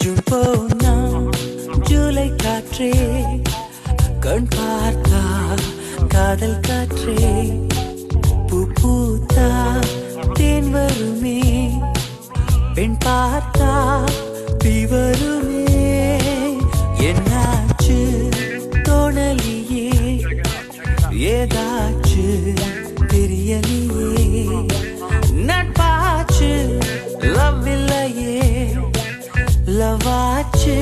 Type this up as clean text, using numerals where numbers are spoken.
June போனா ஜூலை காற்றே கண் பார்த்தா காதல் காற்றே பூ பூத்தா தேன் வருமே பெண் பார்த்தா தீ வருமே என்னாச்சு தோணலியே ஏதாச்சு தெரியலையே நட்பாச்சு லவ் இல்லையே லவாச்சு